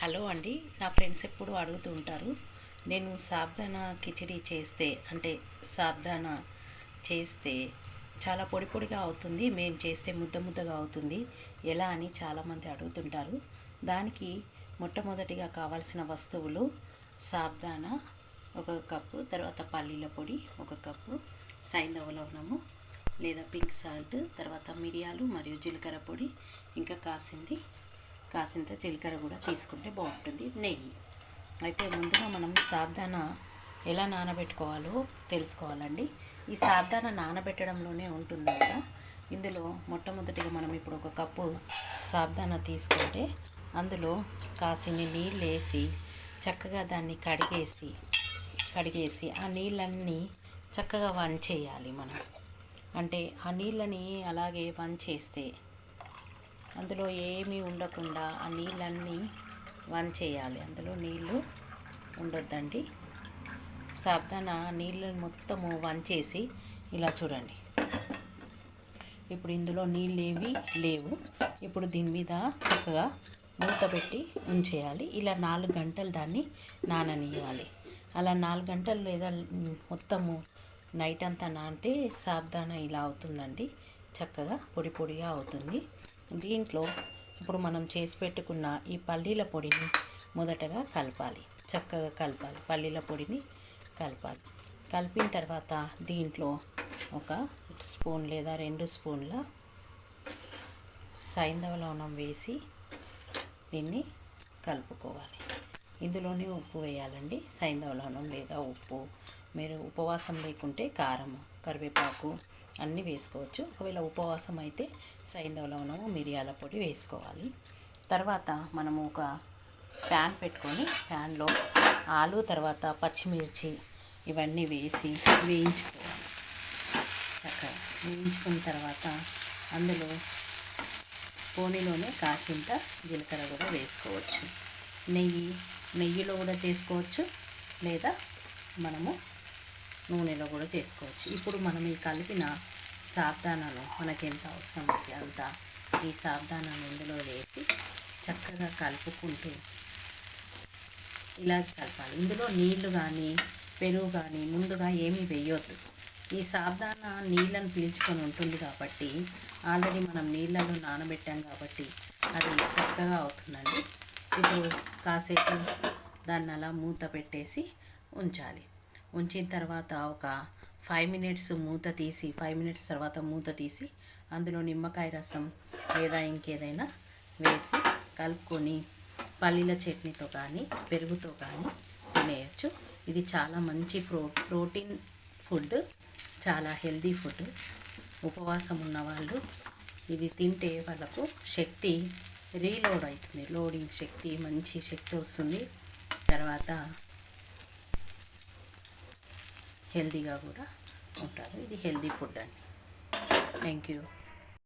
Hello అండి, నా friends ఎప్పుడు అడుగుతూ ఉంటారు. నేను సాబ్దానా కిచిడి చేస్తే సాబ్దానా చేస్తే చాలా పొడి పొడిగా అవుతుంది, మేము చేస్తే ముద్ద ముద్దగా అవుతుంది ఎలా అని చాలామంది అడుగుతుంటారు. దానికి మొట్టమొదటిగా కావాల్సిన వస్తువులు సాబ్దానా 1 కప్పు, తర్వాత పల్లీల పొడి 1 కప్పు, సైంధవ లవణము లేదా పింక్ సాల్ట్, తర్వాత మిరియాలు మరియు జీలకర్ర పొడి, ఇంకా కాసింత జీలకర్ర కూడా తీసుకుంటే బాగుంటుంది. నెయ్యి. అయితే ముందుగా మనం సాబ్దానా ఎలా నానబెట్టుకోవాలో తెలుసుకోవాలండి. ఈ సాబ్దానా నానబెట్టడంలోనే ఉంటుంది కదా. ఇందులో మొట్టమొదటిగా మనం ఇప్పుడు 1 కప్పు సాబ్దానా తీసుకుంటే అందులో కాసిన్ని నీళ్ళు వేసి చక్కగా దాన్ని కడిగేసి ఆ నీళ్ళన్నీ చక్కగా వంచేయాలి. మనం ఆ నీళ్ళని అలాగే వంచేస్తే అందులో ఏమీ ఉండకుండా ఆ నీళ్ళన్నీ వంచేయాలి. అందులో నీళ్ళు ఉండొద్దండి. సాబ్దానా నీళ్ళని మొత్తము వంచేసి ఇలా చూడండి. ఇప్పుడు ఇందులో నీళ్ళు ఏమీ లేవు. ఇప్పుడు దీని మీద చక్కగా మూత పెట్టి ఉంచేయాలి. ఇలా 4 గంటలు దాన్ని నాననియాలి. అలా 4 గంటలు లేదా మొత్తము నైట్ అంతా నానితే సాబ్దానా ఇలా అవుతుందండి. చక్కగా పొడి పొడిగా అవుతుంది. దీంట్లో ఇప్పుడు మనం చేసి పెట్టుకున్న ఈ పల్లీల పొడిని మొదటగా చక్కగా కలపాలి. పల్లీల పొడిని కలిపిన తర్వాత దీంట్లో 1 స్పూన్ లేదా 2 స్పూన్ల సైంధవ లవణం వేసి దీన్ని కలుపుకోవాలి. ఇందులోనే ఉప్పు వేయాలండి. సైంధవ లవణం లేదా ఉప్పు. మీరు ఉపవాసం లేకుంటే కారం, కరివేపాకు అన్నీ వేసుకోవచ్చు. ఒకవేళ ఉపవాసం అయితే సైంధవ లవణము, మిరియాల పొడి వేసుకోవాలి. తర్వాత మనము ఒక ప్యాన్ పెట్టుకొని ప్యాన్లో ఆలు, తర్వాత పచ్చిమిర్చి ఇవన్నీ వేసి వేయించుకోవాలి. చక్కగా వేయించుకున్న తర్వాత అందులో పోనీలోనే కాసింత జీలకర్ర కూడా వేసుకోవచ్చు. నెయ్యిలో కూడా చేసుకోవచ్చు, లేదా మనము నూనెలో కూడా చేసుకోవచ్చు. ఇప్పుడు మనం ఈ కలిపిన సాబ్దానాను మనకి ఎంత అవసరం అయితే అంత ఈ సాబ్దానాను ఇందులో వేసి చక్కగా కలుపుకుంటూ ఇలా కలపాలి. ఇందులో నీళ్లు కానీ పెరుగు కానీ ముందుగా ఏమీ వేయొద్దు. ఈ సాబ్దానా నీళ్ళను పీల్చుకొని ఉంటుంది కాబట్టి, ఆల్రెడీ మనం నీళ్ళలో నానబెట్టాం కాబట్టి అది చక్కగా అవుతుందండి. ఇప్పుడు కాసేపు దాన్ని అలా మూత పెట్టేసి ఉంచాలి. ఉంచిన తర్వాత ఒక 5 మినిట్స్ మూత తీసి 5 మినిట్స్ తర్వాత మూత తీసి అందులో నిమ్మకాయ రసం లేదా ఇంకేదైనా వేసి కలుపుకొని పల్లీల చట్నీతో కానీ పెరుగుతో కానీ తినేయచ్చు. ఇది చాలా మంచి ప్రోటీన్ ఫుడ్, చాలా హెల్దీ ఫుడ్. ఉపవాసం ఉన్నవాళ్ళు ఇది తింటే వాళ్ళకు శక్తి రీలోడ్ అవుతుంది. లోడింగ్ శక్తి, మంచి శక్తి వస్తుంది. తర్వాత హెల్దీగా కూడా ఉంటారు. ఇది హెల్దీ ఫుడ్ అండి. Thank you.